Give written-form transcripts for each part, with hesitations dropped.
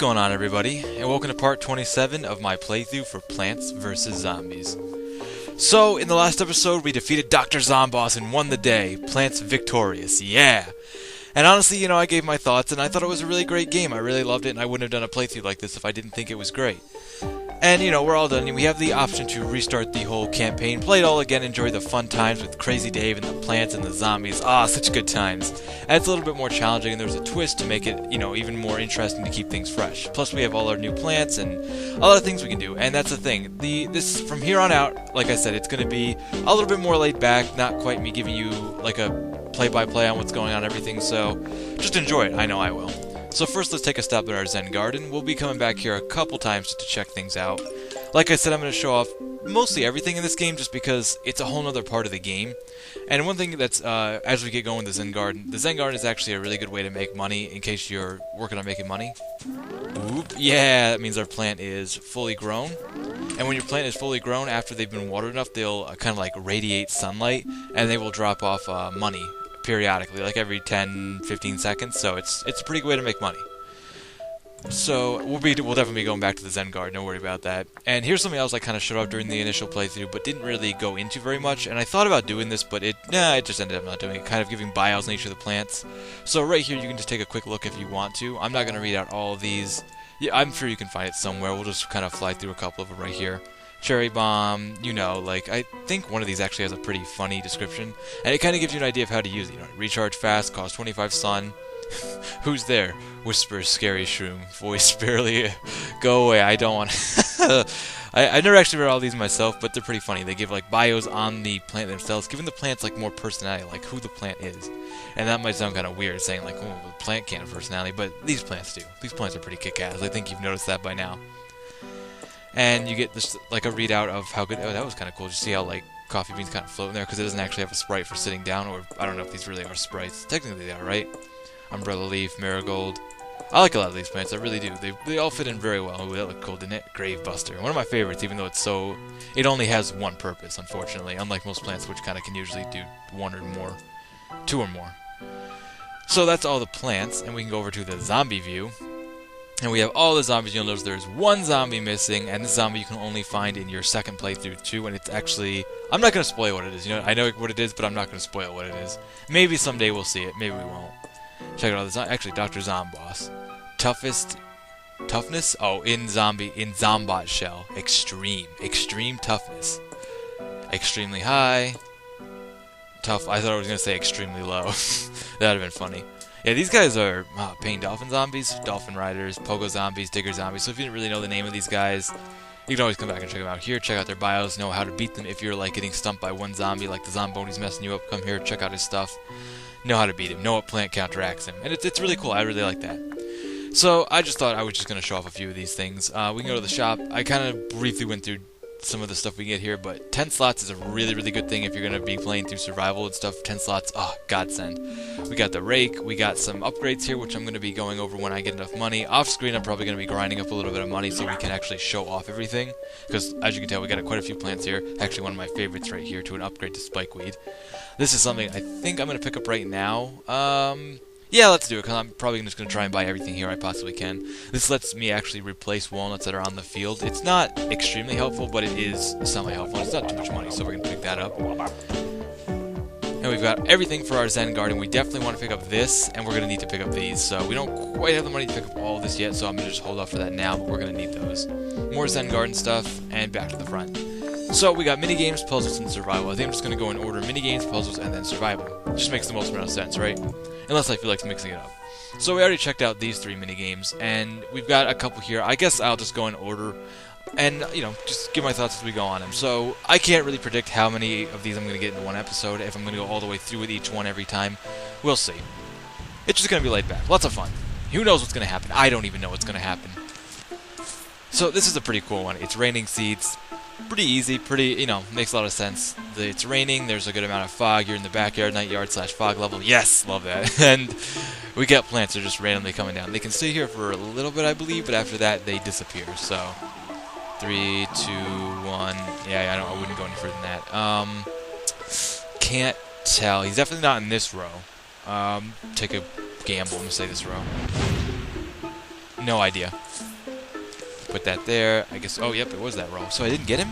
going on, everybody, and welcome to part 27 of my playthrough for Plants vs. Zombies. So, in the last episode, we defeated Dr. Zomboss and won the day. Plants victorious, yeah! And honestly, I gave my thoughts, and I thought it was a really great game. I really loved it, and I wouldn't have done a playthrough like this if I didn't think it was great. And, we're all done, and we have the option to restart the whole campaign, play it all again, enjoy the fun times with Crazy Dave and the plants and the zombies. Ah, such good times. And it's a little bit more challenging, and there's a twist to make it, even more interesting to keep things fresh. Plus, we have all our new plants and a lot of things we can do, and that's the thing. This from here on out, like I said, it's going to be a little bit more laid back, not quite me giving you, like, a play-by-play on what's going on and everything, so just enjoy it. I know I will. So first, let's take a stop at our Zen garden. We'll be coming back here a couple times just to check things out. Like I said, I'm going to show off mostly everything in this game just because it's a whole other part of the game. And one thing that's, as we get going with the Zen garden is actually a really good way to make money in case you're working on making money. Oop, yeah, that means our plant is fully grown. And when your plant is fully grown, after they've been watered enough, they'll kind of like radiate sunlight, and they will drop off money periodically, like every 10-15 seconds, so it's a pretty good way to make money. So we'll definitely be going back to the Zen garden, don't worry about that. And here's something else I kind of showed off during the initial playthrough, but didn't really go into very much, and I thought about doing this, but it just ended up not doing it, kind of giving bios on each of the plants. So right here, you can just take a quick look if you want to. I'm not going to read out all of these. Yeah, I'm sure you can find it somewhere. We'll just kind of fly through a couple of them right here. Cherry bomb, like, I think one of these actually has a pretty funny description, and it kind of gives you an idea of how to use it. Recharge fast, cost 25 sun. Who's there? Whispers scary shroom. Voice barely. Go away, I don't want. I never actually read all these myself, but they're pretty funny. They give, like, bios on the plant themselves, giving the plants, like, more personality, like who the plant is. And that might sound kind of weird, saying, like, oh, the plant can't have personality, but these plants do. These plants are pretty kick-ass. I think you've noticed that by now. And you get this, like, a readout of how good. Oh, that was kind of cool. Just see how, like, coffee beans kind of float in there because it doesn't actually have a sprite for sitting down, or I don't know if these really are sprites. Technically, they are, right? Umbrella leaf, marigold. I like a lot of these plants. I really do. They all fit in very well. Ooh, that looked cool, didn't it? Gravebuster. One of my favorites, even though it only has one purpose, unfortunately. Unlike most plants, which kind of can usually do one or more, two or more. So that's all the plants, and we can go over to the zombie view. And we have all the zombies. You'll notice there's one zombie missing, and this zombie you can only find in your second playthrough too, and it's actually... I'm not going to spoil what it is. I know what it is, but I'm not going to spoil what it is. Maybe someday we'll see it. Maybe we won't. Check it out. Actually, Dr. Zomboss. Toughness? Oh, in Zombot shell. Extreme toughness. Extremely high. Tough. I thought I was going to say extremely low. That would have been funny. Yeah, these guys are paying dolphin zombies, dolphin riders, pogo zombies, digger zombies. So if you didn't really know the name of these guys, you can always come back and check them out here. Check out their bios, know how to beat them. If you're like getting stumped by one zombie, like the Zomboni's messing you up, come here, check out his stuff. Know how to beat him. Know what plant counteracts him. And it's really cool. I really like that. So I just thought I was just going to show off a few of these things. We can go to the shop. I kind of briefly went through some of the stuff we get here, but 10 slots is a really, really good thing if you're going to be playing through survival and stuff. 10 slots, godsend. We got the rake, we got some upgrades here, which I'm going to be going over when I get enough money. Off screen, I'm probably going to be grinding up a little bit of money so we can actually show off everything, because as you can tell, we got quite a few plants here. Actually, one of my favorites right here to an upgrade to spikeweed. This is something I think I'm going to pick up right now. Yeah, let's do it, because I'm probably just going to try and buy everything here I possibly can. This lets me actually replace walnuts that are on the field. It's not extremely helpful, but it is semi-helpful. It's not too much money, so we're going to pick that up. And we've got everything for our Zen garden. We definitely want to pick up this, and we're going to need to pick up these. So we don't quite have the money to pick up all of this yet, so I'm going to just hold off for that now, but we're going to need those. More Zen garden stuff, and back to the front. So we got minigames, puzzles, and survival. I think I'm just going to go in order: minigames, puzzles, and then survival. It just makes the most amount of sense, right? Unless I feel like mixing it up. So we already checked out these 3 minigames, and we've got a couple here. I guess I'll just go in order and, just give my thoughts as we go on them. So I can't really predict how many of these I'm going to get in one episode, if I'm going to go all the way through with each one every time. We'll see. It's just going to be laid back. Lots of fun. Who knows what's going to happen? I don't even know what's going to happen. So this is a pretty cool one. It's raining seeds. Pretty easy, makes a lot of sense. It's raining, there's a good amount of fog. You're in the backyard, night yard / fog level. Yes, love that. And we get plants, they're just randomly coming down. They can stay here for a little bit, I believe, but after that, they disappear. So, 3, 2, 1. Yeah, I wouldn't go any further than that. Can't tell. He's definitely not in this row. Take a gamble and say this row. No idea. Put that there. I guess. Oh, yep, it was that row. So I didn't get him?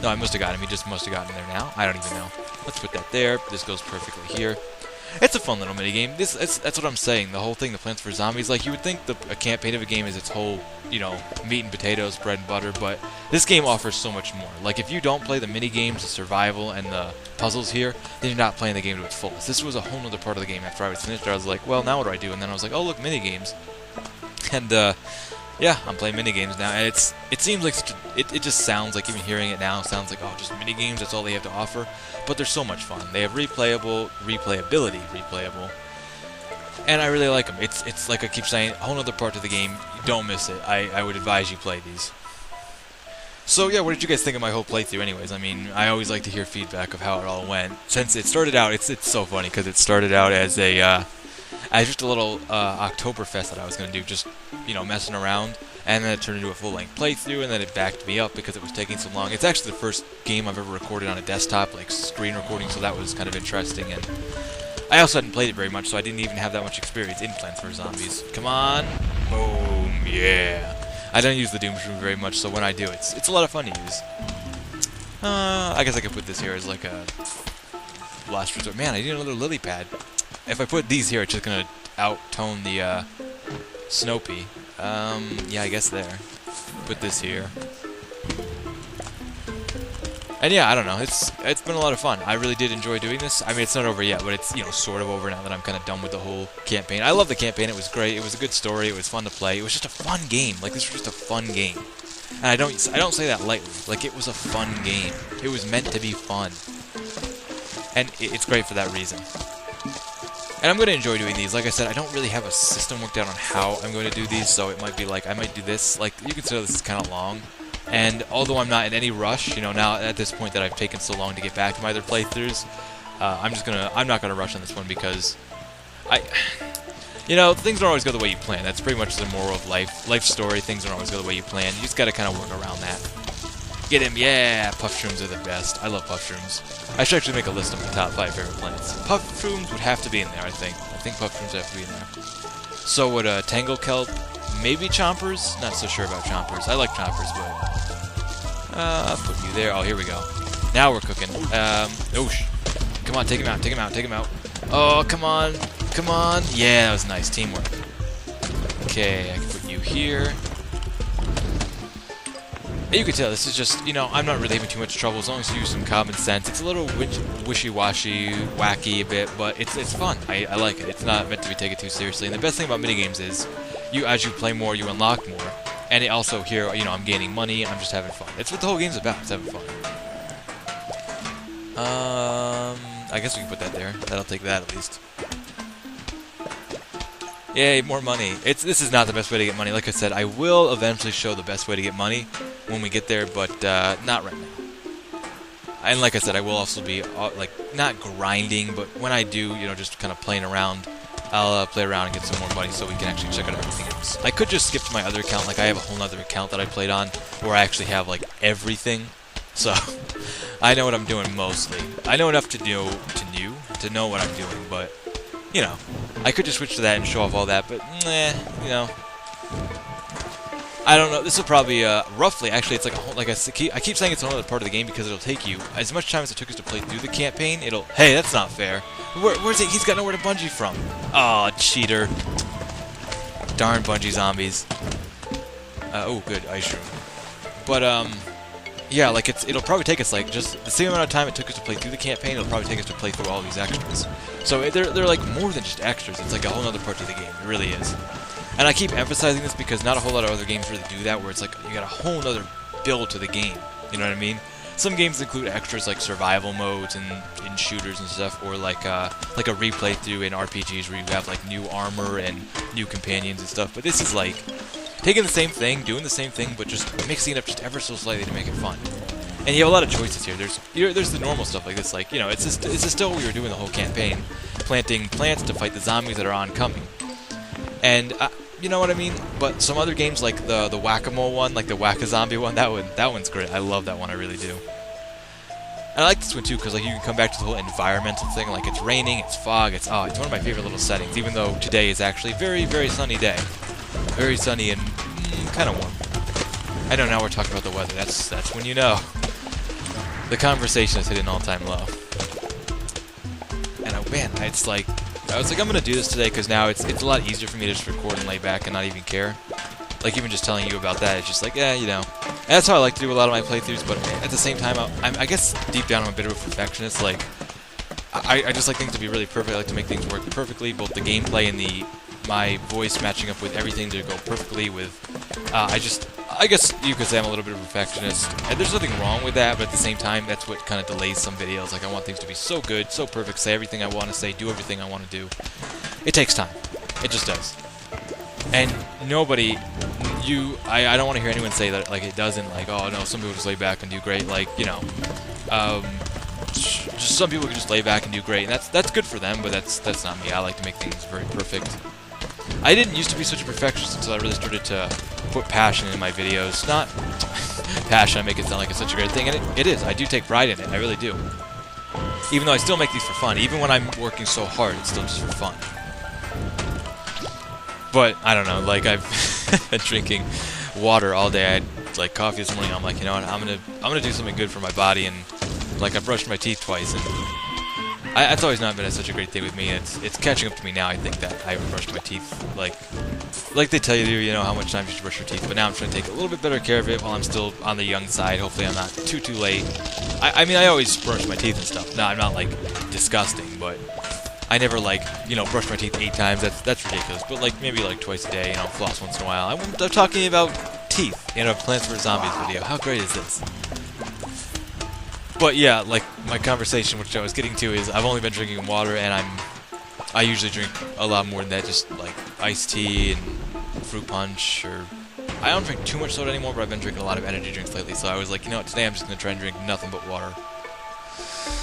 No, I must have got him. He just must have gotten there now. I don't even know. Let's put that there. This goes perfectly here. It's a fun little minigame. That's what I'm saying. The whole thing, the Plants vs. Zombies, like, you would think a campaign of a game is its whole, you know, meat and potatoes, bread and butter, but this game offers so much more. Like, if you don't play the minigames, the survival, and the puzzles here, then you're not playing the game to its fullest. This was a whole other part of the game. After I was finished, I was like, well, now what do I do? And then I was like, oh, look, minigames. And, yeah, I'm playing minigames now, and it seems like it just sounds like, even hearing it now, sounds like, oh, just minigames, that's all they have to offer. But they're so much fun. They have replayability, and I really like them. It's like I keep saying, a whole other part of the game. Don't miss it. I would advise you play these. So yeah, what did you guys think of my whole playthrough anyways? I mean, I always like to hear feedback of how it all went. Since it started out, it's so funny, because it started out as just a little Oktoberfest that I was going to do, just, you know, messing around, and then it turned into a full-length playthrough, and then it backed me up because it was taking so long. It's actually the first game I've ever recorded on a desktop, like screen recording, so that was kind of interesting, and I also hadn't played it very much, so I didn't even have that much experience in Plants vs. Zombies. Come on! Boom! Yeah! I don't use the Doom Shroom very much, so when I do, it's a lot of fun to use. I guess I could put this here as like a last resort. Man, I need another lily pad. If I put these here, it's just gonna out-tone the Snoopy. Yeah, I guess there. Put this here. And yeah, I don't know. It's been a lot of fun. I really did enjoy doing this. I mean, it's not over yet, but it's, you know, sort of over now that I'm kind of done with the whole campaign. I love the campaign. It was great. It was a good story. It was fun to play. It was just a fun game. Like, this was just a fun game. And I don't say that lightly. Like, it was a fun game. It was meant to be fun. And it's great for that reason. And I'm going to enjoy doing these. Like I said, I don't really have a system worked out on how I'm going to do these, so it might be like, I might do this. Like, you consider this is kind of long. And although I'm not in any rush, you know, now at this point that I've taken so long to get back to my other playthroughs, I'm not gonna rush on this one because you know, things don't always go the way you plan. That's pretty much the moral of life story. Things don't always go the way you plan. You just gotta kind of work around that. Get him, yeah! Puff Shrooms are the best. I love Puff Shrooms. I should actually make a list of my top 5 favorite plants. Puff Shrooms would have to be in there, I think. I think Puff Shrooms have to be in there. So would Tangle Kelp, maybe Chompers? Not so sure about Chompers. I like Chompers, but I'll put you there. Oh, here we go. Now we're cooking. Come on, take him out, take him out, take him out. Oh, come on, come on. Yeah, that was nice. Teamwork. Okay, I can put you here. And you can tell this is just, you know, I'm not really having too much trouble as long as you use some common sense. It's a little wishy-washy, wacky a bit, but it's fun. I like it. It's not meant to be taken too seriously. And the best thing about minigames is, as you play more, you unlock more. And it also here, you know, I'm gaining money, I'm just having fun. It's what the whole game's about, it's having fun. I guess we can put that there. That'll take that at least. Yay, more money. This is not the best way to get money. Like I said, I will eventually show the best way to get money when we get there, but not right now. And like I said, I will also be, like, not grinding, but when I do, you know, just kind of playing around, I'll play around and get some more money so we can actually check out everything else. I could just skip to my other account, like I have a whole other account that I played on where I actually have like everything. So I know what I'm doing mostly. I know enough to know what I'm doing, but you know, I could just switch to that and show off all that, but you know, I don't know. This will probably roughly, actually, it's like a whole, like I keep saying it's another part of the game because it'll take you as much time as it took us to play through the campaign. Hey, that's not fair. Where's it? He's got nowhere to bungee from. Aw, cheater. Darn bungee zombies. Oh, good, ice shroom. But yeah, like it'll probably take us like just the same amount of time it took us to play through the campaign. It'll probably take us to play through all these extras. So they're like more than just extras. It's like a whole other part of the game. It really is. And I keep emphasizing this because not a whole lot of other games really do that, where it's like you got a whole other build to the game. You know what I mean? Some games include extras like survival modes and in shooters and stuff, or like a replay through in RPGs where you have like new armor and new companions and stuff. But this is like taking the same thing, doing the same thing, but just mixing it up just ever so slightly to make it fun. And you have a lot of choices here. There's the normal stuff like this, like, you know, it's just still what we were doing the whole campaign, planting plants to fight the zombies that are oncoming. And you know what I mean? But some other games like the Whack-A-Mole one, like the Whack-A-Zombie one, that one's great. I love that one, I really do. And I like this one too because like you can come back to the whole environmental thing. Like it's raining, it's fog, it's one of my favorite little settings. Even though today is actually a very, very sunny day, very sunny and kind of warm. I know now we're talking about the weather. That's when you know. The conversation has hit an all-time low. And man, it's like, I was like, I'm gonna do this today because now it's a lot easier for me to just record and lay back and not even care. Like even just telling you about that, it's just like, yeah, you know. And that's how I like to do a lot of my playthroughs. But at the same time, I guess deep down I'm a bit of a perfectionist. Like I just like things to be really perfect. I like to make things work perfectly, both the gameplay and my voice matching up with everything to go perfectly with. I guess you could say I'm a little bit of a perfectionist, and there's nothing wrong with that, but at the same time, that's what kind of delays some videos. Like, I want things to be so good, so perfect, say everything I want to say, do everything I want to do. It takes time. It just does. And nobody, I don't want to hear anyone say that, like, it doesn't, like, oh, no, some people just lay back and do great, like, you know, just some people can just lay back and do great, and that's good for them, but that's not me. I like to make things very perfect. I didn't used to be such a perfectionist until I really started to put passion in my videos. Not passion, I make it sound like it's such a great thing, and it is. I do take pride in it, I really do. Even though I still make these for fun. Even when I'm working so hard, it's still just for fun. But, I don't know, like, I've been drinking water all day. I had, like, coffee this morning. I'm like, you know what, I'm gonna do something good for my body, and, like, I brushed my teeth twice, and that's always not been such a great thing with me. It's catching up to me now. I think that I haven't brushed my teeth like they tell you to, you know, how much time you should brush your teeth. But now I'm trying to take a little bit better care of it while I'm still on the young side. Hopefully I'm not too late. I mean, I always brush my teeth and stuff. No, I'm not, like, disgusting, but I never, like, you know, brush my teeth 8 times. That's ridiculous. But, like, maybe, like, twice a day, you know, floss once in a while. I'm talking about teeth in a Plants vs. Zombies video. How great is this? But yeah, like, my conversation, which I was getting to, is I've only been drinking water, and I usually drink a lot more than that, just, like, iced tea and fruit punch, or I don't drink too much soda anymore, but I've been drinking a lot of energy drinks lately, so I was like, you know what, today I'm just going to try and drink nothing but water.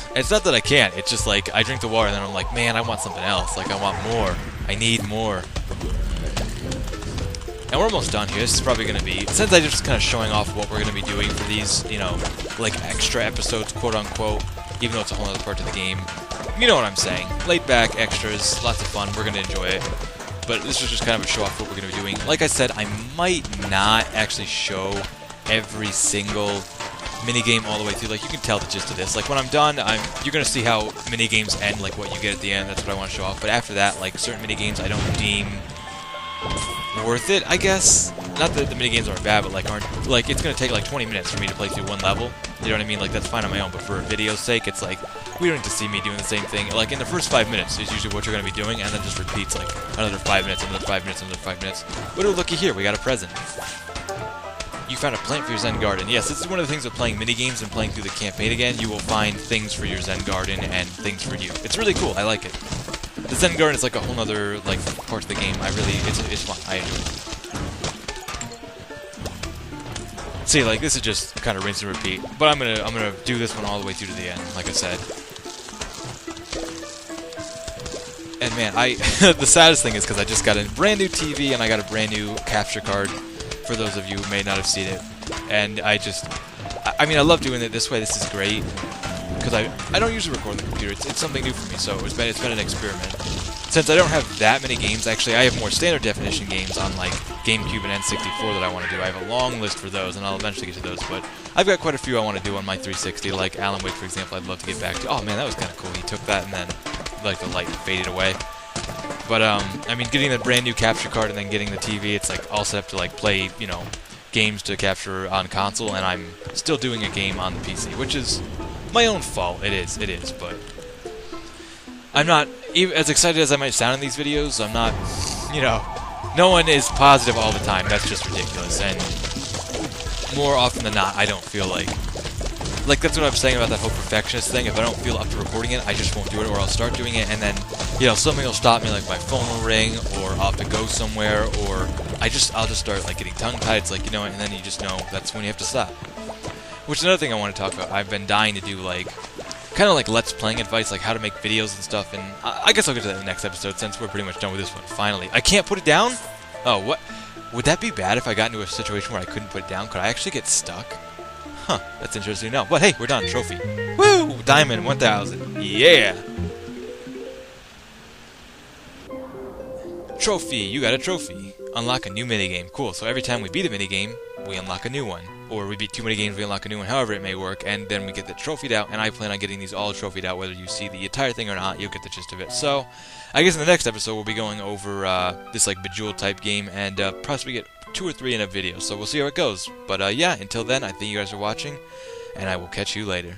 And it's not that I can't, it's just, like, I drink the water, and then I'm like, man, I want something else, like, I want more, I need more. And we're almost done here. This is probably going to be, since I'm just kind of showing off what we're going to be doing for these, you know, like extra episodes, quote-unquote, even though it's a whole other part of the game. You know what I'm saying. Laid back, extras, lots of fun, we're going to enjoy it. But this is just kind of a show off what we're going to be doing. Like I said, I might not actually show every single minigame all the way through. Like, you can tell the gist of this. Like, when I'm done, you're going to see how minigames end, like what you get at the end. That's what I want to show off. But after that, like, certain minigames I don't deem worth it, I guess. Not that the minigames aren't bad, but like it's gonna take like 20 minutes for me to play through one level. You know what I mean? Like, that's fine on my own, but for video's sake, it's like we don't need to see me doing the same thing. Like, in the first 5 minutes is usually what you're gonna be doing, and then just repeats like another 5 minutes, another 5 minutes, another 5 minutes. But oh, looky here, we got a present. You found a plant for your Zen garden. Yes, this is one of the things with playing minigames and playing through the campaign again. You will find things for your Zen garden and things for you. It's really cool. I like it. The Zen garden is like a whole other like part of the game. It's fun. I enjoy it. See, like, this is just kind of rinse and repeat. But I'm gonna do this one all the way through to the end, like I said. And man, the saddest thing is because I just got a brand new TV and I got a brand new capture card. For those of you who may not have seen it, and I mean, I love doing it this way. This is great because I don't usually record on the computer. It's something new for me, so it's been an experiment. Since I don't have that many games, actually, I have more standard definition games on like GameCube and N64 that I want to do. I have a long list for those, and I'll eventually get to those. But I've got quite a few I want to do on my 360, like Alan Wake, for example. I'd love to get back to. Oh man, that was kind of cool. He took that and then like the light faded away. But, I mean, getting the brand new capture card and then getting the TV, it's, like, all set up to, like, play, you know, games to capture on console, and I'm still doing a game on the PC, which is my own fault. It is, but I'm not, as excited as I might sound in these videos, I'm not, you know, no one is positive all the time. That's just ridiculous, and more often than not, I don't feel like, that's what I'm saying about that whole perfectionist thing. If I don't feel up to recording it, I just won't do it, or I'll start doing it, and then, you know, something will stop me, like my phone will ring, or I'll have to go somewhere, or I'll just start, like, getting tongue-tied. It's like, you know, and then you just know that's when you have to stop. Which is another thing I want to talk about. I've been dying to do, like, kind of like Let's Playing advice, like how to make videos and stuff, and I guess I'll get to that in the next episode, since we're pretty much done with this one, finally. I can't put it down? Oh, what? Would that be bad if I got into a situation where I couldn't put it down? Could I actually get stuck? Huh, that's interesting to know. But hey, we're done. Trophy. Woo! Diamond 1000. Yeah! Trophy. You got a trophy. unlock a new minigame. Cool, so every time we beat a minigame, we unlock a new one. Or we beat 2 minigames, we unlock a new one, however it may work, and then we get the trophied out, and I plan on getting these all trophied out, whether you see the entire thing or not, you'll get the gist of it. So, I guess in the next episode, we'll be going over this, like, Bejeweled type game, and possibly get 2 or 3 in a video, so we'll see how it goes. But, yeah, until then, I thank you guys for watching, and I will catch you later.